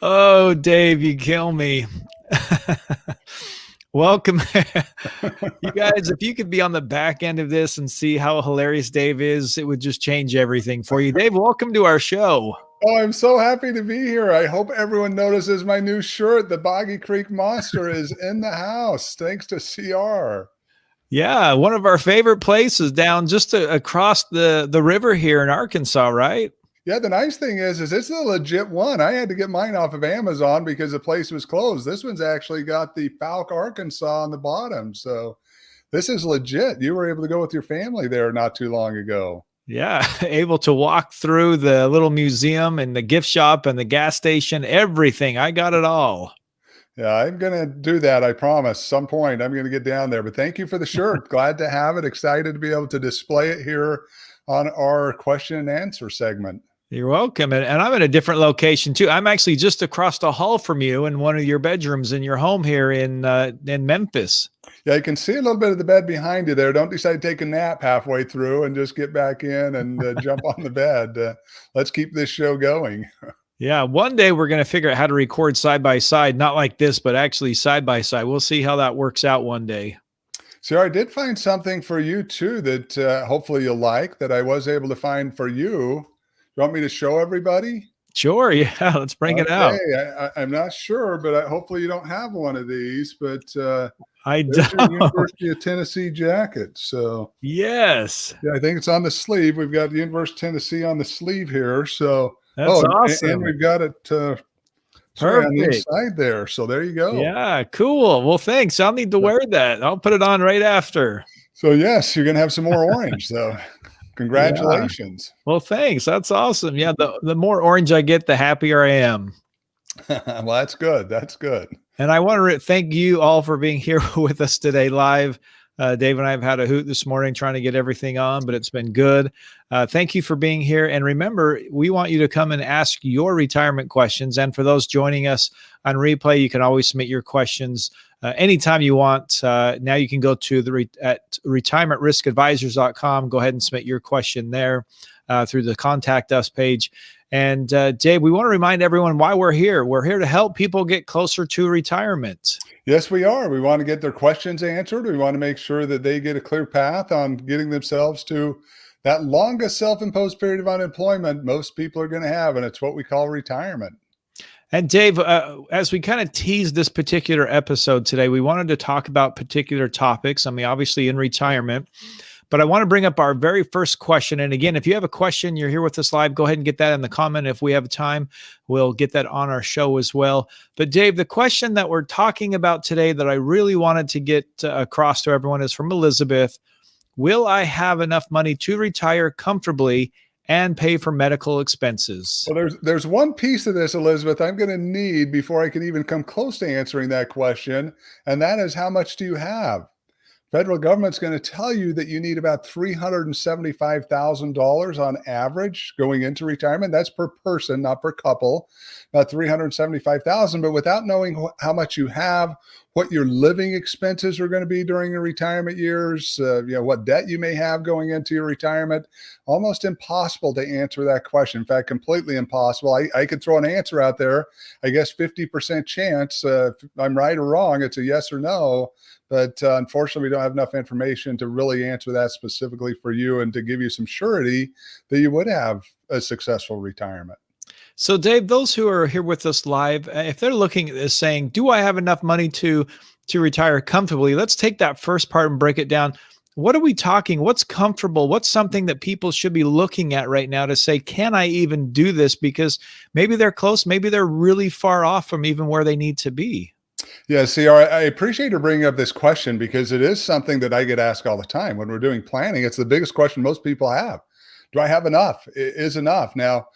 Oh, Dave, you kill me. Welcome. You guys, if you could be on the back end of this and see how hilarious Dave is, it would just change everything for you. Dave, welcome to our show. Oh, I'm so happy to be here. I hope everyone notices my new shirt. The Boggy Creek Monster is in the house, thanks to CR. Yeah, one of our favorite places down just across the river here in Arkansas, right? Yeah, the nice thing is it's a legit one. I had to get mine off of Amazon because the place was closed. This one's actually got the Falk, Arkansas on the bottom. So this is legit. You were able to go with your family there not too long ago. Yeah, able to walk through the little museum and the gift shop and the gas station, everything. I got it all. Yeah, I'm going to do that. I promise. Some point I'm going to get down there. But thank you for the shirt. Glad to have it. Excited to be able to display it here on our question and answer segment. You're welcome. And I'm in a different location too. I'm actually just across the hall from you in one of your bedrooms in your home here in Memphis. Yeah, you can see a little bit of the bed behind you there. Don't decide to take a nap halfway through and just get back in and jump on the bed. Let's keep this show going. Yeah, one day we're going to figure out how to record side by side, not like this, but actually side by side. We'll see how that works out one day. So I did find something for you too that hopefully you'll like that I was able to find for you. You want me to show everybody? Sure. Yeah. Let's bring it out. I'm not sure, but hopefully you don't have one of these, but I there's don't. your University of Tennessee jacket. So yes. Yeah, I think it's on the sleeve. We've got the University of Tennessee on the sleeve here. So that's awesome. And we've got it on the inside there. So there you go. Yeah, cool. Well, thanks. I'll need to wear that. I'll put it on right after. So yes, you're gonna have some more orange. So congratulations. Yeah. Well, thanks. That's awesome. Yeah, the more orange I get, the happier I am. Well, that's good. That's good. And I want to thank you all for being here with us today live. Dave and I have had a hoot this morning trying to get everything on, but it's been good. Thank you for being here. And remember, we want you to come and ask your retirement questions. And for those joining us on replay, you can always submit your questions anytime you want. Now you can go to at retirementriskadvisors.com. Go ahead and submit your question there through the contact us page. And Dave, we want to remind everyone why we're here. We're here to help people get closer to retirement. Yes, we are. We want to get their questions answered. We want to make sure that they get a clear path on getting themselves to that longest self-imposed period of unemployment most people are going to have, and it's what we call retirement. And Dave, as we kind of teased this particular episode today, we wanted to talk about particular topics. I mean, obviously in retirement, but I want to bring up our very first question. And again, if you have a question, you're here with us live, go ahead and get that in the comment. If we have time, we'll get that on our show as well. But Dave, the question that we're talking about today that I really wanted to get across to everyone is from Elizabeth. Will I have enough money to retire comfortably and pay for medical expenses? Well, there's one piece of this, Elizabeth, I'm going to need before I can even come close to answering that question. And that is, how much do you have? Federal government's going to tell you that you need about $375,000 on average going into retirement. That's per person, not per couple, about $375,000. But without knowing how much you have, what your living expenses are going to be during your retirement years, what debt you may have going into your retirement, almost impossible to answer that question. In fact, completely impossible. I could throw an answer out there. I guess 50% chance, if I'm right or wrong, it's a yes or no. But unfortunately, we don't have enough information to really answer that specifically for you and to give you some surety that you would have a successful retirement. So Dave, those who are here with us live, if they're looking at this saying, do I have enough money to retire comfortably? Let's take that first part and break it down. What are we talking? What's comfortable? What's something that people should be looking at right now to say, can I even do this? Because maybe they're close, maybe they're really far off from even where they need to be. Yeah, CR, I appreciate you bringing up this question because it is something that I get asked all the time when we're doing planning. It's the biggest question most people have. Do I have enough? Is enough? Now,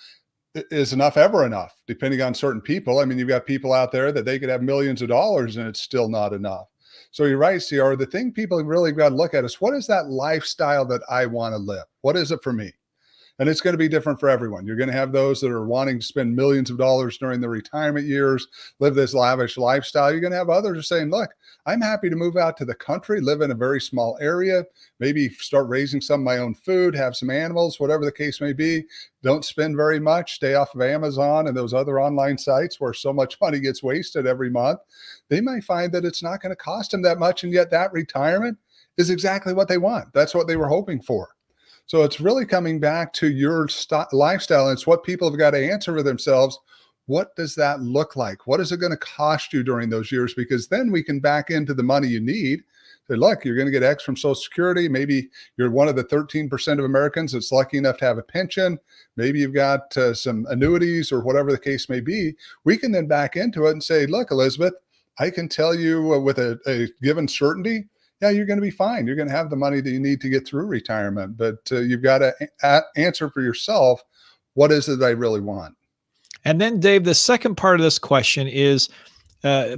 is enough ever enough? Depending on certain people. I mean, you've got people out there that they could have millions of dollars and it's still not enough. So you're right, CR. The thing people really got to look at is, what is that lifestyle that I want to live? What is it for me? And it's going to be different for everyone. You're going to have those that are wanting to spend millions of dollars during the retirement years, live this lavish lifestyle. You're going to have others who are saying, look, I'm happy to move out to the country, live in a very small area, maybe start raising some of my own food, have some animals, whatever the case may be. Don't spend very much, stay off of Amazon and those other online sites where so much money gets wasted every month. They might find that it's not going to cost them that much. And yet that retirement is exactly what they want. That's what they were hoping for. So it's really coming back to your lifestyle. And it's what people have got to answer for themselves. What does that look like? What is it going to cost you during those years? Because then we can back into the money you need. Say, look, you're going to get X from Social Security. Maybe you're one of the 13% of Americans that's lucky enough to have a pension. Maybe you've got some annuities or whatever the case may be. We can then back into it and say, look, Elizabeth, I can tell you with a given certainty, yeah, you're going to be fine. You're going to have the money that you need to get through retirement. But you've got to answer for yourself, what is it that I really want? And then, Dave, the second part of this question is,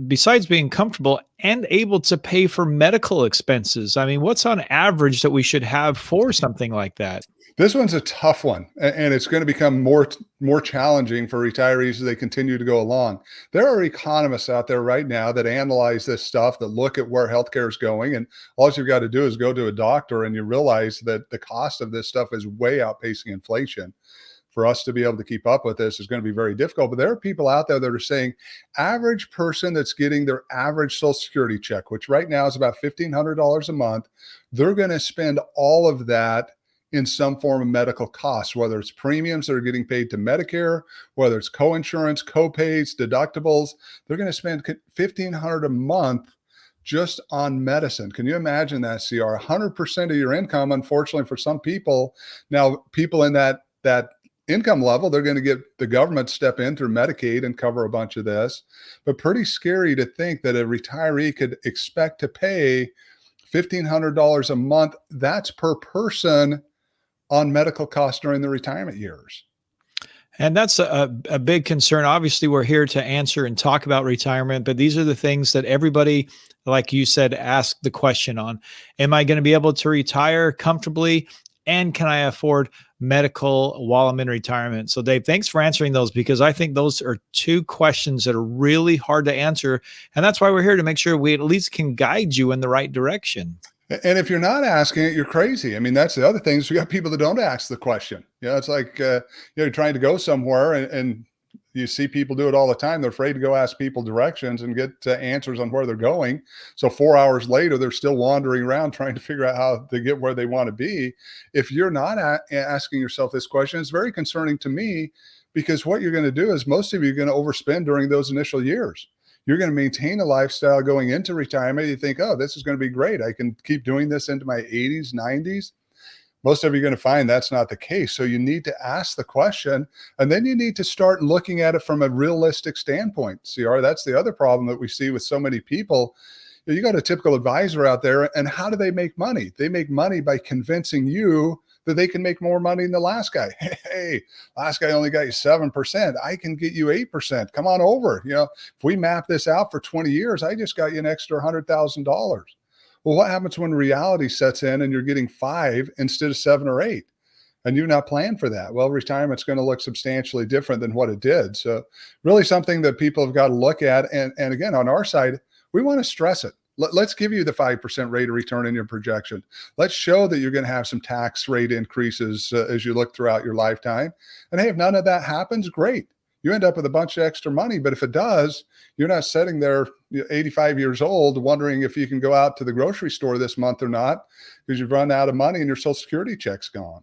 besides being comfortable and able to pay for medical expenses, I mean, what's on average that we should have for something like that? This one's a tough one, and it's going to become more challenging for retirees as they continue to go along. There are economists out there right now that analyze this stuff, that look at where healthcare is going, and all you've got to do is go to a doctor, and you realize that the cost of this stuff is way outpacing inflation. For us to be able to keep up with this is going to be very difficult. But there are people out there that are saying average person that's getting their average Social Security check, which right now is about $1,500 a month, they're going to spend all of that in some form of medical costs, whether it's premiums that are getting paid to Medicare, whether it's coinsurance, co-pays, deductibles. They're going to spend $1,500 a month just on medicine. Can you imagine that, CR? 100% of your income, unfortunately, for some people. Now, people in that income level, they're going to get the government step in through Medicaid and cover a bunch of this. But pretty scary to think that a retiree could expect to pay $1,500 a month. That's per person on medical costs during the retirement years. And that's a big concern. Obviously, we're here to answer and talk about retirement, but these are the things that everybody, like you said, ask the question on. Am I going to be able to retire comfortably? And can I afford medical while I'm in retirement? So Dave, thanks for answering those, because I think those are two questions that are really hard to answer. And that's why we're here, to make sure we at least can guide you in the right direction. And if you're not asking it, you're crazy. I mean, that's the other thing is we got people that don't ask the question. It's like, you're trying to go somewhere and you see people do it all the time. They're afraid to go ask people directions and get answers on where they're going. So 4 hours later, they're still wandering around trying to figure out how to get where they want to be. If you're not asking yourself this question, it's very concerning to me, because what you're going to do is most of you are going to overspend during those initial years. You're going to maintain a lifestyle going into retirement. You think, oh, this is going to be great. I can keep doing this into my 80s, 90s. Most of you are going to find that's not the case. So you need to ask the question, and then you need to start looking at it from a realistic standpoint. CR, that's the other problem that we see with so many people. You got a typical advisor out there, and how do they make money? They make money by convincing you that they can make more money than the last guy. Hey, last guy only got you 7%. I can get you 8%. Come on over. If we map this out for 20 years, I just got you an extra $100,000. Well, what happens when reality sets in and you're getting 5 instead of 7 or 8? And you've not planned for that? Well, retirement's going to look substantially different than what it did. So really something that people have got to look at. And again, on our side, we want to stress it. Let's give you the 5% rate of return in your projection. Let's show that you're going to have some tax rate increases as you look throughout your lifetime. And hey, if none of that happens, great. You end up with a bunch of extra money. But if it does, you're not sitting there 85 years old wondering if you can go out to the grocery store this month or not, because you've run out of money and your Social Security check's gone.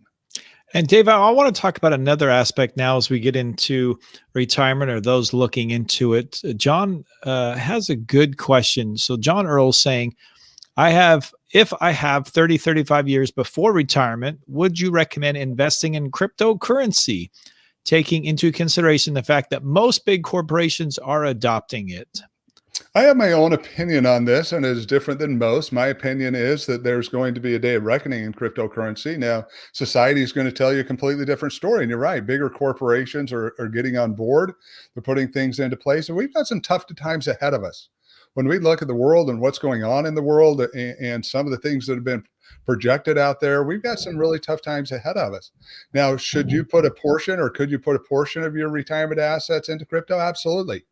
And Dave, I want to talk about another aspect now as we get into retirement, or those looking into it. John has a good question. So John Earl's saying, if I have 30, 35 years before retirement, would you recommend investing in cryptocurrency, taking into consideration the fact that most big corporations are adopting it? I have my own opinion on this, and it is different than most. My opinion is that there's going to be a day of reckoning in cryptocurrency. Now, society is going to tell you a completely different story. And you're right, bigger corporations are getting on board. They're putting things into place. And we've got some tough times ahead of us. when we look at the world and what's going on in the world and some of the things that have been projected out there, we've got some really tough times ahead of us. Now, should you put a portion or could you put a portion of your retirement assets into crypto? Absolutely.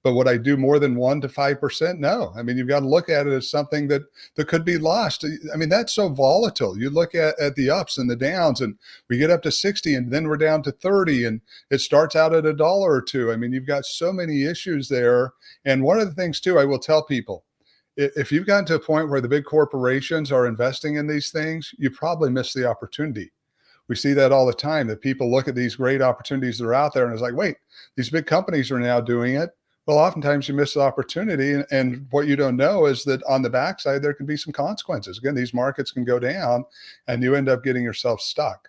But would I do more than 1 to 5%? No. I mean, you've got to look at it as something that could be lost. I mean, that's so volatile. You look at the ups and the downs, and we get up to 60 and then we're down to 30, and it starts out at $1 or $2. I mean, you've got so many issues there. And one of the things too, I will tell people, if you've gotten to a point where the big corporations are investing in these things, you probably missed the opportunity. We see that all the time, that people look at these great opportunities that are out there and it's like, wait, these big companies are now doing it. Well, oftentimes you miss the opportunity. And what you don't know is that on the backside, there can be some consequences. Again, these markets can go down and you end up getting yourself stuck.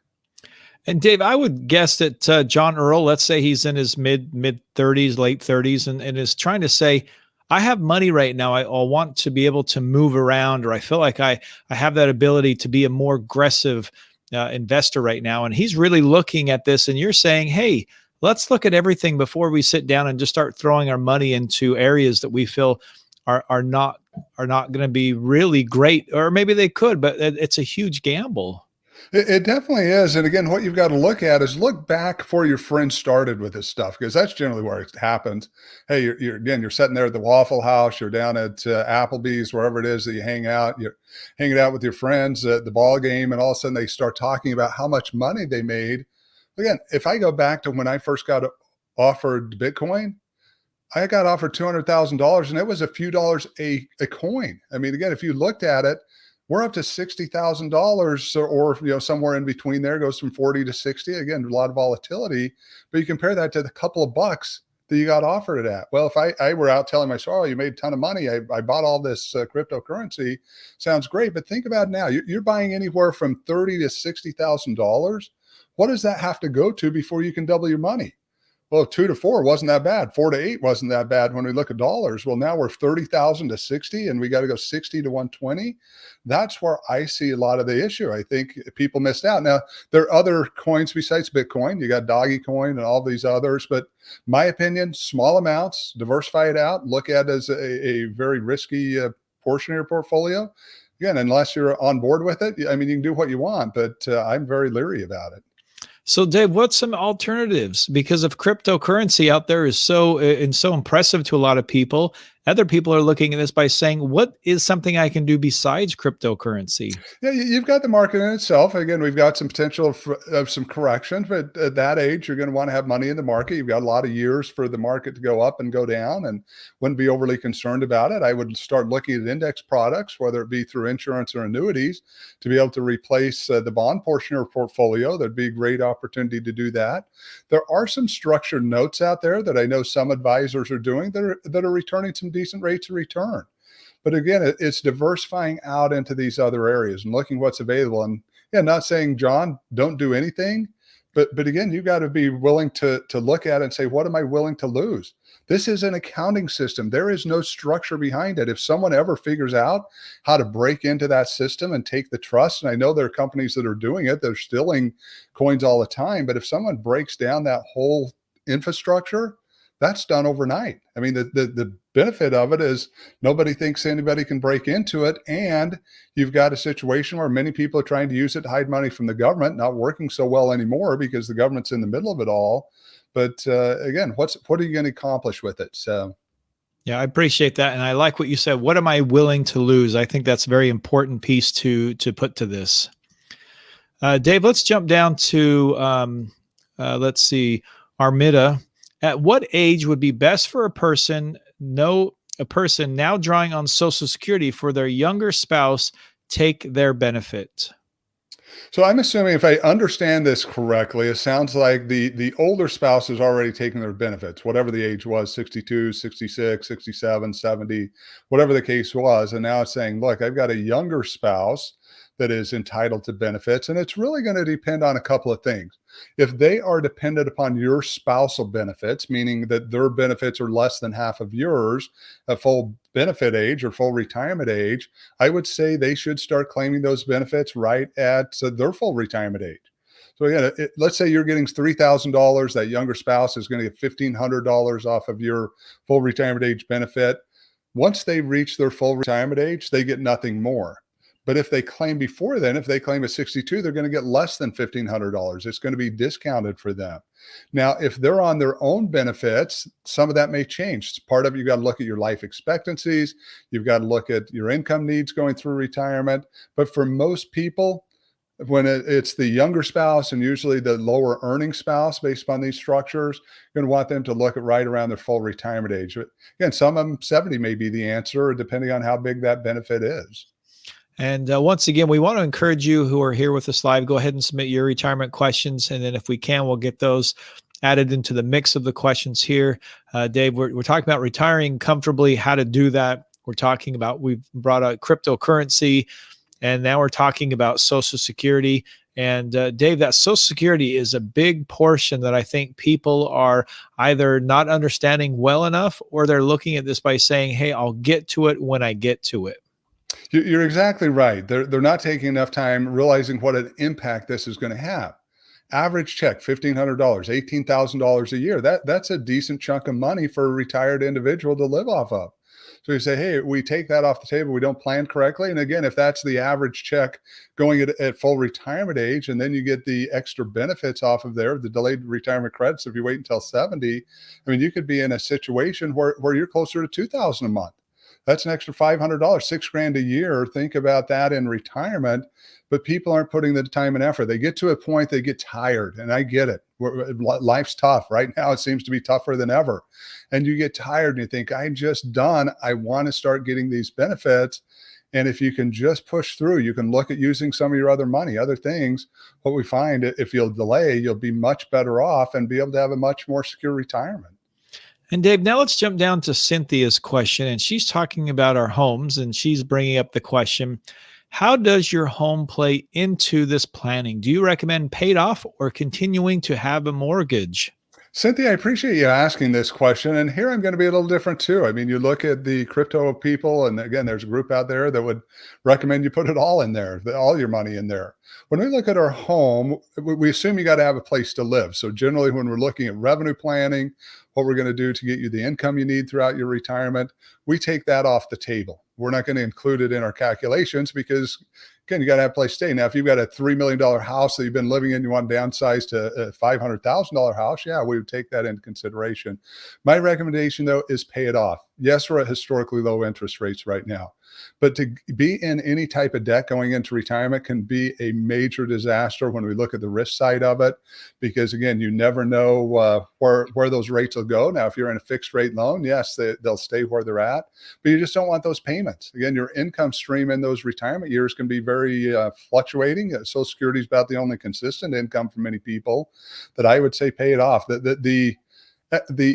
And Dave, I would guess that John Earl, let's say he's in his mid 30s, late 30s, and is trying to say, I have money right now. I want to be able to move around, or I feel like I have that ability to be a more aggressive investor right now. And he's really looking at this, and you're saying, hey, let's look at everything before we sit down and just start throwing our money into areas that we feel are not going to be really great, or maybe they could, but it's a huge gamble. It definitely is. And again, what you've got to look at is look back before your friends started with this stuff, because that's generally where it happens. Hey, you're sitting there at the Waffle House, you're down at Applebee's, wherever it is that you hang out, you're hanging out with your friends at the ball game, and all of a sudden they start talking about how much money they made. Again, if I go back to when I first got offered Bitcoin, I got offered $200,000 and it was a few dollars a coin. I mean, again, if you looked at it, we're up to $60,000 or somewhere in between there, goes from 40 to 60. Again, a lot of volatility, but you compare that to the couple of bucks that you got offered it at. Well, if I were out telling myself, oh, you made a ton of money, I bought all this cryptocurrency, sounds great. But think about it now, you're buying anywhere from $30,000 to $60,000. What does that have to go to before you can double your money? Well, 2 to 4 wasn't that bad. 4 to 8 wasn't that bad when we look at dollars. Well, now we're 30,000 to 60, and we got to go 60 to 120. That's where I see a lot of the issue. I think people missed out. Now, there are other coins besides Bitcoin. You got Doggy Coin and all these others, but my opinion, small amounts, diversify it out, look at it as a very risky portion of your portfolio. Again, unless you're on board with it, I mean, you can do what you want, but I'm very leery about it. So Dave, what's some alternatives? Because if cryptocurrency out there is so impressive to a lot of people, other people are looking at this by saying, what is something I can do besides cryptocurrency? Yeah, you've got the market in itself. Again, we've got some potential of some corrections, but at that age, you're going to want to have money in the market. You've got a lot of years for the market to go up and go down, and wouldn't be overly concerned about it. I would start looking at index products, whether it be through insurance or annuities, to be able to replace the bond portion of your portfolio. There'd be a great opportunity to do that. There are some structured notes out there that I know some advisors are doing that are returning some decent rates of return. But again, it's diversifying out into these other areas and looking what's available. And yeah, not saying, John, don't do anything, but again, you got to be willing to look at it and say, what am I willing to lose? This is an accounting system. There is no structure behind it. If someone ever figures out how to break into that system and take the trust, and I know there are companies that are doing it, they're stealing coins all the time, but if someone breaks down that whole infrastructure, that's done overnight. I mean, the benefit of it is nobody thinks anybody can break into it. And you've got a situation where many people are trying to use it to hide money from the government, not working so well anymore because the government's in the middle of it all. But again, what are you going to accomplish with it? So, yeah, I appreciate that. And I like what you said. What am I willing to lose? I think that's a very important piece to put to this. Dave, let's jump down to, let's see, Armida. At what age would be best for a person now drawing on Social Security for their younger spouse take their benefit? So I'm assuming, if I understand this correctly, it sounds like the older spouse is already taking their benefits, whatever the age was, 62, 66, 67, 70, whatever the case was. And now it's saying, look, I've got a younger spouse that is entitled to benefits. And it's really going to depend on a couple of things. If they are dependent upon your spousal benefits, meaning that their benefits are less than half of yours at full benefit age or full retirement age, I would say they should start claiming those benefits right at their full retirement age. So again, let's say you're getting $3,000, that younger spouse is going to get $1,500 off of your full retirement age benefit. Once they reach their full retirement age, they get nothing more. But if they claim before then, if they claim at 62, they're going to get less than $1,500. It's going to be discounted for them. Now, if they're on their own benefits, some of that may change. Part of it, you got to look at your life expectancies. You've got to look at your income needs going through retirement. But for most people, when it's the younger spouse and usually the lower earning spouse based upon these structures, you're going to want them to look at right around their full retirement age. But again, some of them 70 may be the answer, depending on how big that benefit is. And once again, we want to encourage you who are here with us live, go ahead and submit your retirement questions. And then if we can, we'll get those added into the mix of the questions here. Dave, we're talking about retiring comfortably, how to do that. We're talking about, we've brought out cryptocurrency, and now we're talking about Social Security. And Dave, that Social Security is a big portion that I think people are either not understanding well enough, or they're looking at this by saying, hey, I'll get to it when I get to it. You're exactly right. They're not taking enough time realizing what an impact this is going to have. Average check, $1,500, $18,000 a year. That's a decent chunk of money for a retired individual to live off of. So you say, hey, we take that off the table, we don't plan correctly. And again, if that's the average check going at full retirement age, and then you get the extra benefits off of there, the delayed retirement credits, if you wait until 70, I mean, you could be in a situation where you're closer to $2,000 a month. That's an extra $500, $6,000 a year. Think about that in retirement, but people aren't putting the time and effort. They get to a point, they get tired, and I get it. Life's tough. Right now, it seems to be tougher than ever. And you get tired and you think, I'm just done. I want to start getting these benefits. And if you can just push through, you can look at using some of your other money, other things. What we find, if you'll delay, you'll be much better off and be able to have a much more secure retirement. And Dave, now let's jump down to Cynthia's question. And she's talking about our homes, and she's bringing up the question, how does your home play into this planning? Do you recommend paid off or continuing to have a mortgage? Cynthia, I appreciate you asking this question. And here I'm going to be a little different too. I mean, you look at the crypto people, and again, there's a group out there that would recommend you put it all in there, all your money in there. When we look at our home, we assume you got to have a place to live. So generally, when we're looking at revenue planning, what we're going to do to get you the income you need throughout your retirement, we take that off the table. We're not going to include it in our calculations because, again, you got to have a place to stay. Now, if you've got a $3 million house that you've been living in, you want to downsize to a $500,000 house, yeah, we would take that into consideration. My recommendation, though, is pay it off. Yes, we're at historically low interest rates right now, but to be in any type of debt going into retirement can be a major disaster when we look at the risk side of it, because again, you never know where those rates will go. Now, if you're in a fixed rate loan, yes, they'll stay where they're at, but you just don't want those payments. Again, your income stream in those retirement years can be very fluctuating. Social Security is about the only consistent income for many people that I would say pay it off. The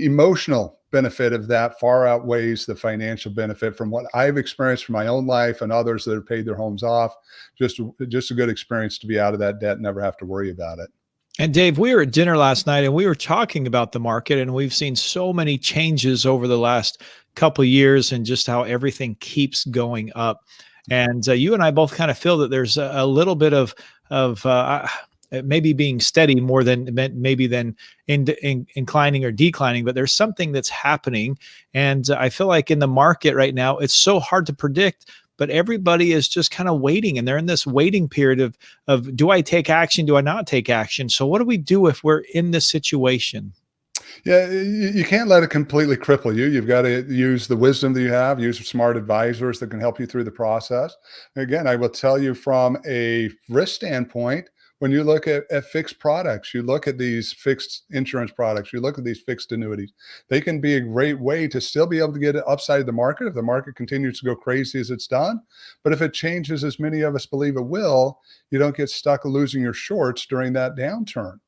emotional benefit of that far outweighs the financial benefit from what I've experienced from my own life and others that have paid their homes off. Just a good experience to be out of that debt and never have to worry about it. And Dave, we were at dinner last night and we were talking about the market, and we've seen so many changes over the last couple of years and just how everything keeps going up. And you and I both kind of feel that there's a little bit of maybe being steady more than maybe than inclining or declining, but there's something that's happening. And I feel like in the market right now, it's so hard to predict, but everybody is just kind of waiting, and they're in this waiting period of do I take action? Do I not take action? So what do we do if we're in this situation? Yeah, you can't let it completely cripple you. You've got to use the wisdom that you have, use smart advisors that can help you through the process. Again, I will tell you from a risk standpoint, when you look at fixed products, you look at these fixed insurance products, you look at these fixed annuities, they can be a great way to still be able to get upside of the market if the market continues to go crazy as it's done. But if it changes, as many of us believe it will, you don't get stuck losing your shorts during that downturn.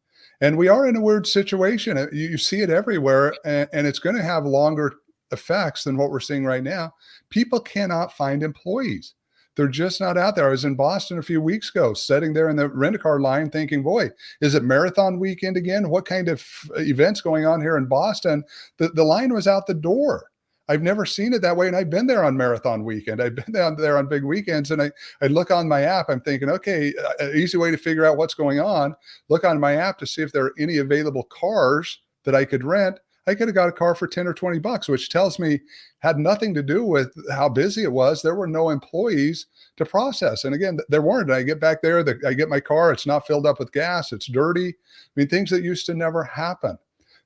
And we are in a weird situation. You see it everywhere, and it's going to have longer effects than what we're seeing right now. People cannot find employees. They're just not out there. I was in Boston a few weeks ago, sitting there in the rent-a-car line thinking, boy, is it marathon weekend again? What kind of events going on here in Boston? The line was out the door. I've never seen it that way. And I've been there on marathon weekend. I've been down there on big weekends. And I look on my app, I'm thinking, okay, an easy way to figure out what's going on, look on my app to see if there are any available cars that I could rent. I could have got a car for 10 or 20 bucks, which tells me had nothing to do with how busy it was. There were no employees to process. And again, there weren't. I get back there, I get my car, it's not filled up with gas, it's dirty. I mean, things that used to never happen.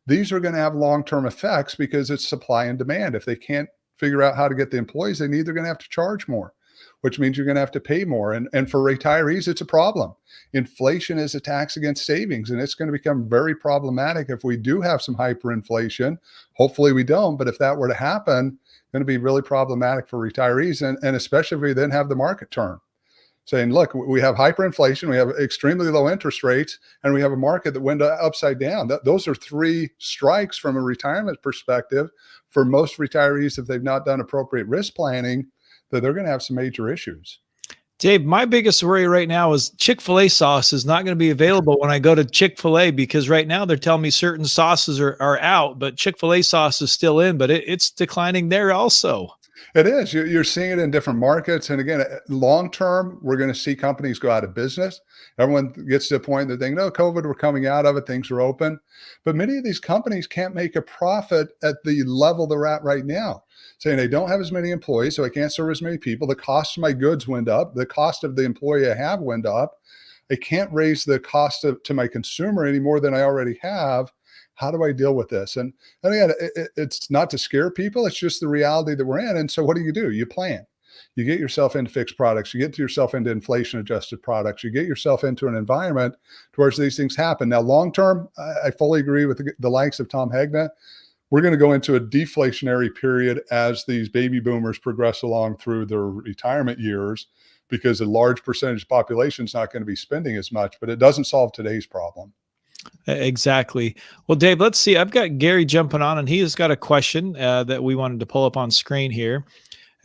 These are going to have long-term effects because it's supply and demand. If they can't figure out how to get the employees they need, they're going to have to charge more, which means you're going to have to pay more. And for retirees, it's a problem. Inflation is a tax against savings, and it's going to become very problematic if we do have some hyperinflation. Hopefully we don't, but if that were to happen, it's going to be really problematic for retirees, and especially if we then have the market turn. Saying, look, we have hyperinflation, we have extremely low interest rates, and we have a market that went upside down. Those are three strikes from a retirement perspective for most retirees if they've not done appropriate risk planning, that they're going to have some major issues. Dave, my biggest worry right now is Chick-fil-A sauce is not going to be available when I go to Chick-fil-A, because right now they're telling me certain sauces are out, but Chick-fil-A sauce is still in, but it's declining there also. It is. You're seeing it in different markets. And again, long term, we're going to see companies go out of business. Everyone gets to a point that they know COVID, we're coming out of it, things are open. But many of these companies can't make a profit at the level they're at right now. Saying they don't have as many employees, so I can't serve as many people. The cost of my goods went up. The cost of the employee I have went up. I can't raise the cost to my consumer any more than I already have. How do I deal with this? And again, it's not to scare people. It's just the reality that we're in. And so what do? You plan. You get yourself into fixed products. You get yourself into inflation adjusted products. You get yourself into an environment towards these things happen. Now, long term, I fully agree with the likes of Tom Hegna. We're going to go into a deflationary period as these baby boomers progress along through their retirement years, because a large percentage of the population is not going to be spending as much, but it doesn't solve today's problem. Exactly. Well, Dave, let's see. I've got Gary jumping on, and he has got a question that we wanted to pull up on screen here.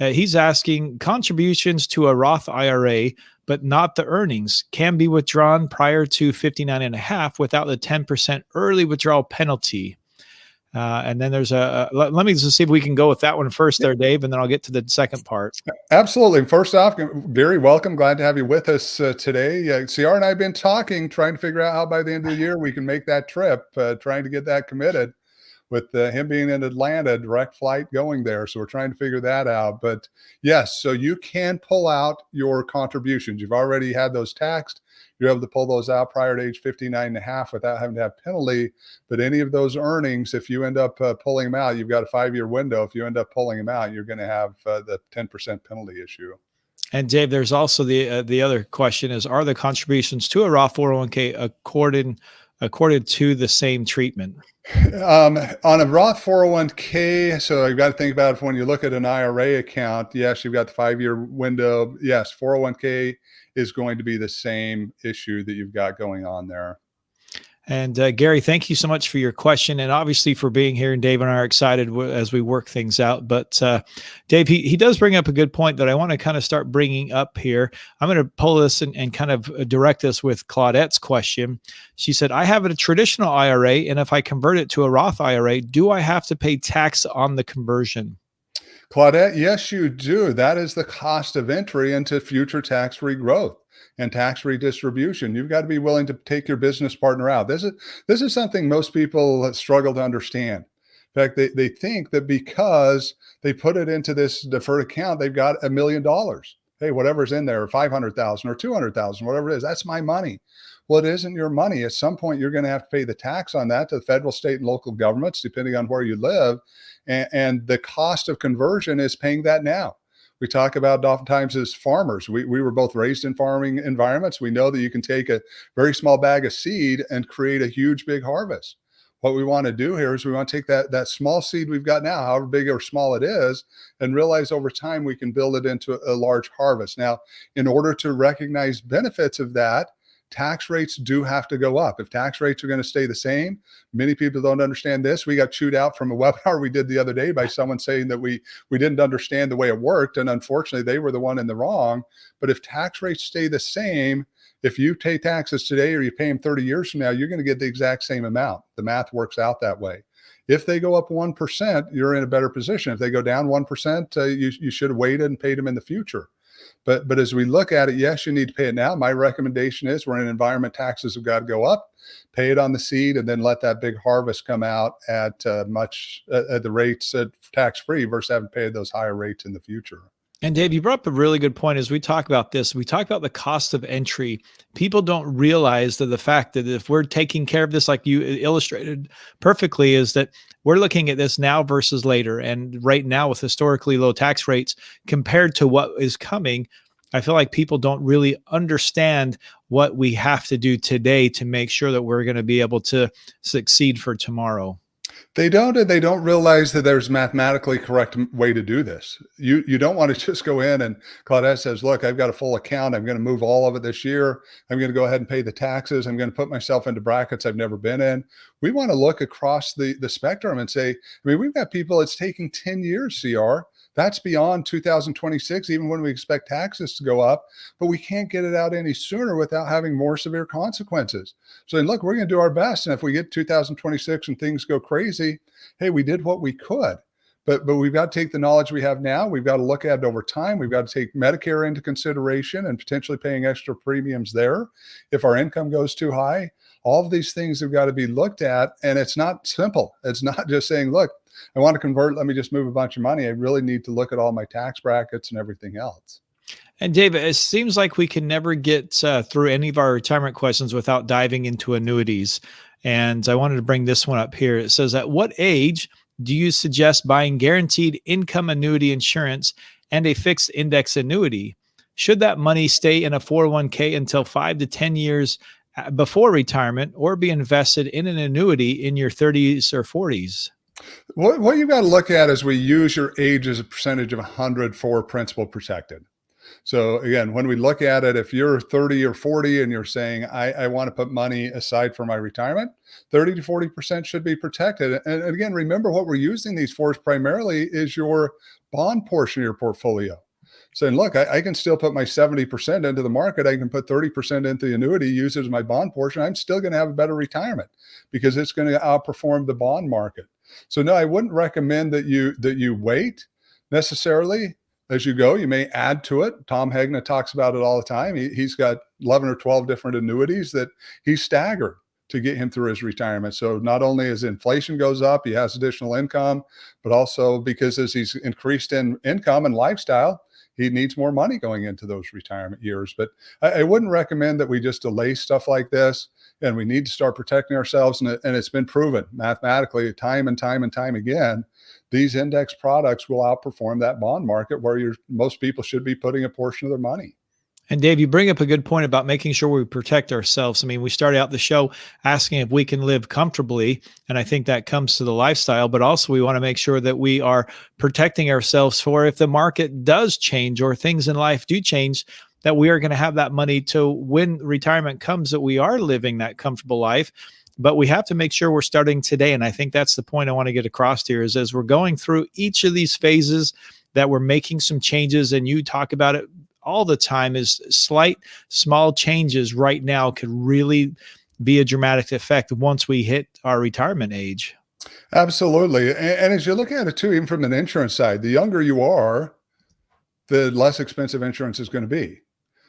He's asking, contributions to a Roth IRA, but not the earnings, can be withdrawn prior to 59 and a half without the 10% early withdrawal penalty. And then there's let me just see if we can go with that one first there, Dave, and then I'll get to the second part. Absolutely. First off, Gary, welcome. Glad to have you with us today. CR and I have been talking, trying to figure out how by the end of the year we can make that trip, trying to get that committed with him being in Atlanta, direct flight going there. So we're trying to figure that out. But yes, so you can pull out your contributions. You've already had those taxed. You're able to pull those out prior to age 59 and a half without having to have penalty. But any of those earnings, if you end up pulling them out, you've got a 5-year window. If you end up pulling them out, you're going to have the 10% penalty issue. And Dave, there's also the other question is, are the contributions to a Roth 401k accorded to the same treatment? On a Roth 401k, so you've got to think about it when you look at an IRA account. Yes, you've got the 5-year window. Yes, 401k is going to be the same issue that you've got going on there. And Gary, thank you so much for your question, and obviously for being here. And Dave and I are excited as we work things out. But Dave, he does bring up a good point that I want to kind of start bringing up here. I'm going to pull this and kind of direct this with Claudette's question. She said, I have a traditional IRA, and if I convert it to a Roth IRA, do I have to pay tax on the conversion? Claudette, yes, you do. That is the cost of entry into future tax-free growth and tax redistribution. You've got to be willing to take your business partner out. This is something most people struggle to understand. In fact, they think that because they put it into this deferred account, they've got $1 million. Hey, whatever's in there, 500,000 or 200,000, whatever it is, that's my money. Well, it isn't your money. At some point, you're going to have to pay the tax on that to the federal, state, and local governments, depending on where you live. And the cost of conversion is paying that now. We talk about oftentimes as farmers. We were both raised in farming environments. We know that you can take a very small bag of seed and create a huge, big harvest. What we want to do here is we want to take that small seed we've got now, however big or small it is, and realize over time we can build it into a large harvest. Now, in order to recognize benefits of that, tax rates do have to go up. If tax rates are going to stay the same, many people don't understand this. We got chewed out from a webinar we did the other day by someone saying that we didn't understand the way it worked. And unfortunately, they were the one in the wrong. But if tax rates stay the same, if you pay taxes today or you pay them 30 years from now, you're going to get the exact same amount. The math works out that way. If they go up 1%, you're in a better position. If they go down 1%, you should have waited and paid them in the future. But as we look at it, yes, you need to pay it now. My recommendation is we're in an environment, taxes have got to go up, pay it on the seed, and then let that big harvest come out at at the rates tax free versus having to pay those higher rates in the future. And Dave, you brought up a really good point as we talk about this. We talk about the cost of entry. People don't realize that the fact that if we're taking care of this, like you illustrated perfectly, is that we're looking at this now versus later. And right now, with historically low tax rates compared to what is coming, I feel like people don't really understand what we have to do today to make sure that we're going to be able to succeed for tomorrow. They don't, and they don't realize that there's mathematically correct way to do this. You don't want to just go in and Claudette says, look, I've got a full account. I'm going to move all of it this year. I'm going to go ahead and pay the taxes. I'm going to put myself into brackets I've never been in. We want to look across the spectrum and say, I mean, we've got people, it's taking 10 years, CR. That's beyond 2026, even when we expect taxes to go up, but we can't get it out any sooner without having more severe consequences. So then look, we're going to do our best. And if we get 2026 and things go crazy, hey, we did what we could. But we've got to take the knowledge we have now. We've got to look at it over time. We've got to take Medicare into consideration and potentially paying extra premiums there. If our income goes too high, all of these things have got to be looked at. And it's not simple. It's not just saying, look, I want to convert, let me just move a bunch of money. I really need to look at all my tax brackets and everything else. And David, it seems like we can never get through any of our retirement questions without diving into annuities. And I wanted to bring this one up here. It says, at what age do you suggest buying guaranteed income annuity insurance and a fixed index annuity? Should that money stay in a 401k until 5 to 10 years before retirement, or be invested in an annuity in your 30s or 40s? What you've got to look at is we use your age as a percentage of 100 for principal protected. So again, when we look at it, if you're 30 or 40 and you're saying, I want to put money aside for my retirement, 30 to 40% should be protected. And again, remember what we're using these for primarily is your bond portion of your portfolio. Saying, look, I can still put my 70% into the market. I can put 30% into the annuity, use it as my bond portion. I'm still going to have a better retirement because it's going to outperform the bond market. So no, I wouldn't recommend that you wait necessarily as you go. You may add to it. Tom Hegna talks about it all the time. He's got 11 or 12 different annuities that he's staggered to get him through his retirement. So not only as inflation goes up, he has additional income, but also because as he's increased in income and lifestyle, he needs more money going into those retirement years. But I wouldn't recommend that we just delay stuff like this. And we need to start protecting ourselves. And it's been proven mathematically time and time and time again, these index products will outperform that bond market where most people should be putting a portion of their money. And Dave, you bring up a good point about making sure we protect ourselves. I mean, we started out the show asking if we can live comfortably, and I think that comes to the lifestyle, but also we want to make sure that we are protecting ourselves for if the market does change or things in life do change, that we are going to have that money to when retirement comes, that we are living that comfortable life. But we have to make sure we're starting today. And I think that's the point I want to get across here is as we're going through each of these phases that we're making some changes, and you talk about it all the time, is slight, small changes right now could really be a dramatic effect once we hit our retirement age. Absolutely. And as you look at it too, even from an insurance side, the younger you are, the less expensive insurance is going to be.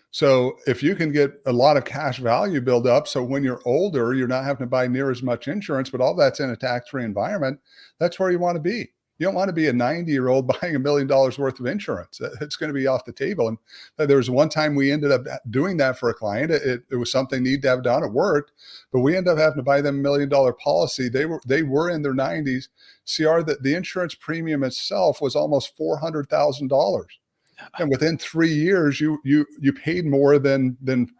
So if you can get a lot of cash value build up, so when you're older, you're not having to buy near as much insurance, but all that's in a tax-free environment, that's where you want to be. You don't want to be a 90-year-old buying $1 million worth of insurance. It's going to be off the table. And there was one time we ended up doing that for a client. It was something they needed to have done. It worked, but we ended up having to buy them $1 million policy. They were in their 90s. CR, that the insurance premium itself was almost $400,000. And within 3 years, you paid more than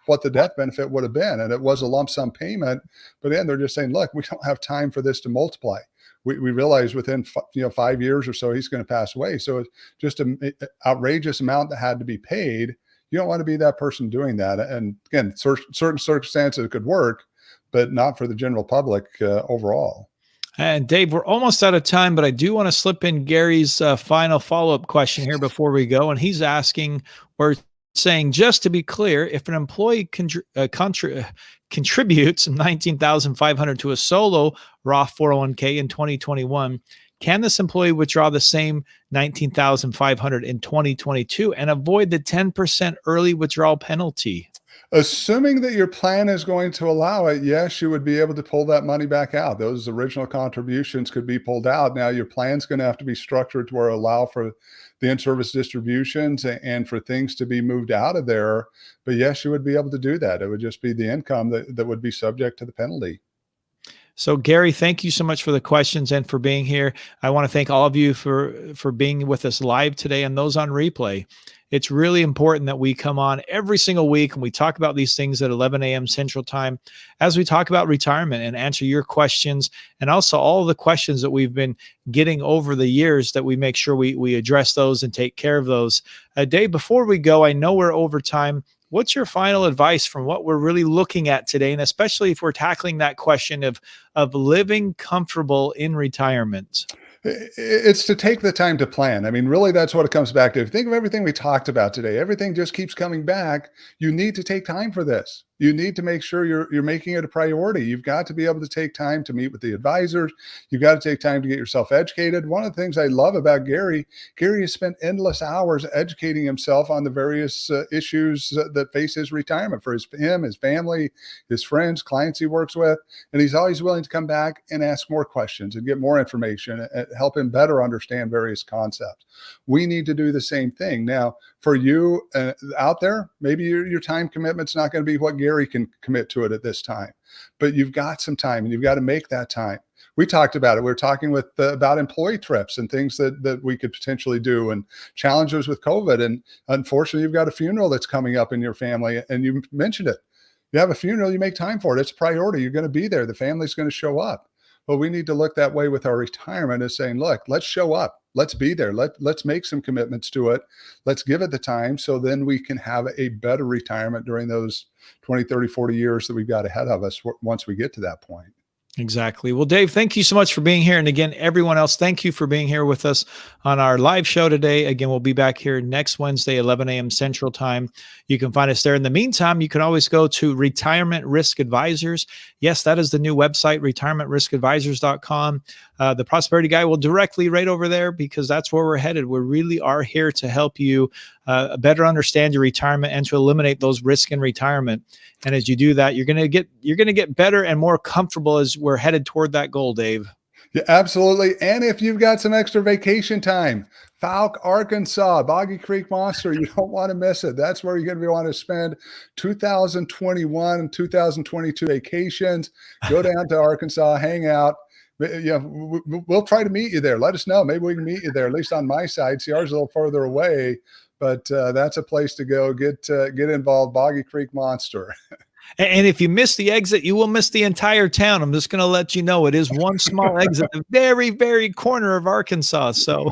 what the death benefit would have been. And it was a lump sum payment. But then they're just saying, look, we don't have time for this to multiply. We realized within 5 years or so, he's going to pass away. So it's just an outrageous amount that had to be paid. You don't want to be that person doing that. And again, certain circumstances it could work, but not for the general public overall. And Dave, we're almost out of time, but I do want to slip in Gary's final follow-up question here before we go. And he's asking or saying, just to be clear, if an employee contributes $19,500 to a solo Roth 401k in 2021, Can this employee withdraw the same 19,500 in 2022 and avoid the 10% early withdrawal penalty? Assuming that your plan is going to allow it, yes, you would be able to pull that money back out. Those original contributions could be pulled out. Now, your plan's going to have to be structured to where allow for the in-service distributions and for things to be moved out of there. But yes, you would be able to do that. It would just be the income that would be subject to the penalty. So Gary, thank you so much for the questions and for being here. I want to thank all of you for being with us live today and those on replay. It's really important that we come on every single week and we talk about these things at 11 a.m. Central Time as we talk about retirement and answer your questions and also all of the questions that we've been getting over the years, that we make sure we address those and take care of those. Dave, before we go, I know we're over time. What's your final advice from what we're really looking at today? And especially if we're tackling that question of living comfortable in retirement. It's to take the time to plan. I mean, really, that's what it comes back to. If you think of everything we talked about today, everything just keeps coming back. You need to take time for this. You need to make sure you're making it a priority. You've got to be able to take time to meet with the advisors. You've got to take time to get yourself educated. One of the things I love about Gary has spent endless hours educating himself on the various issues that face his retirement for him, his family, his friends, clients he works with. And he's always willing to come back and ask more questions and get more information and help him better understand various concepts. We need to do the same thing. Now, for you out there, maybe your time commitment's not going to be what Gary can commit to it at this time, but you've got some time and you've got to make that time. We talked about it. We were talking about employee trips and things that we could potentially do and challenges with COVID. And unfortunately, you've got a funeral that's coming up in your family and you mentioned it. You have a funeral, you make time for it. It's a priority. You're going to be there. The family's going to show up. Well, we need to look that way with our retirement as saying, look, let's show up. Let's be there. Let's make some commitments to it. Let's give it the time so then we can have a better retirement during those 20, 30, 40 years that we've got ahead of us once we get to that point. Exactly. Well, Dave, thank you so much for being here. And again, everyone else, thank you for being here with us on our live show today. Again, we'll be back here next Wednesday, 11 a.m. Central Time. You can find us there. In the meantime, you can always go to Retirement Risk Advisors. Yes, that is the new website, retirementriskadvisors.com. The Prosperity Guy will directly right over there because that's where we're headed. We really are here to help you better understand your retirement and to eliminate those risks in retirement. And as you do that, you're going to get better and more comfortable as we're headed toward that goal, Dave. Yeah, absolutely. And if you've got some extra vacation time, Fouke, Arkansas, Boggy Creek Monster, you don't want to miss it. That's where you're going to want to spend 2021 and 2022 vacations. Go down to Arkansas, hang out. We'll try to meet you there. Let us know. Maybe we can meet you there, at least on my side. See, ours is a little further away, but that's a place to go. Get involved. Boggy Creek Monster. And if you miss the exit, you will miss the entire town. I'm just going to let you know it is one small exit, the very, very corner of Arkansas. So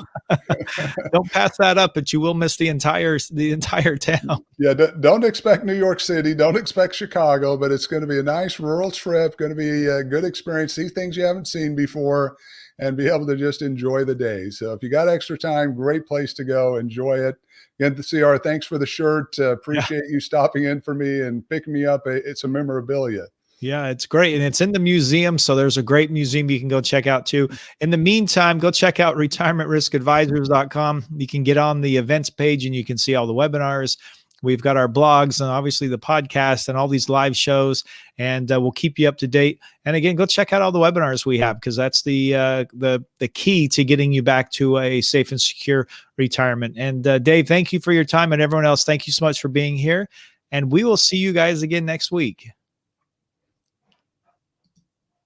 don't pass that up, but you will miss the entire town. Yeah, don't expect New York City. Don't expect Chicago, but it's going to be a nice rural trip. Going to be a good experience. See things you haven't seen before and be able to just enjoy the day. So if you got extra time, great place to go. Enjoy it. Again, CR, thanks for the shirt. Appreciate you stopping in for me and picking me up. It's a memorabilia. Yeah, it's great. And it's in the museum. So there's a great museum you can go check out too. In the meantime, go check out retirementriskadvisors.com. You can get on the events page and you can see all the webinars. We've got our blogs and obviously the podcast and all these live shows, and we'll keep you up to date. And again, go check out all the webinars we have because that's the key to getting you back to a safe and secure retirement. And Dave, thank you for your time, and everyone else, thank you so much for being here. And we will see you guys again next week.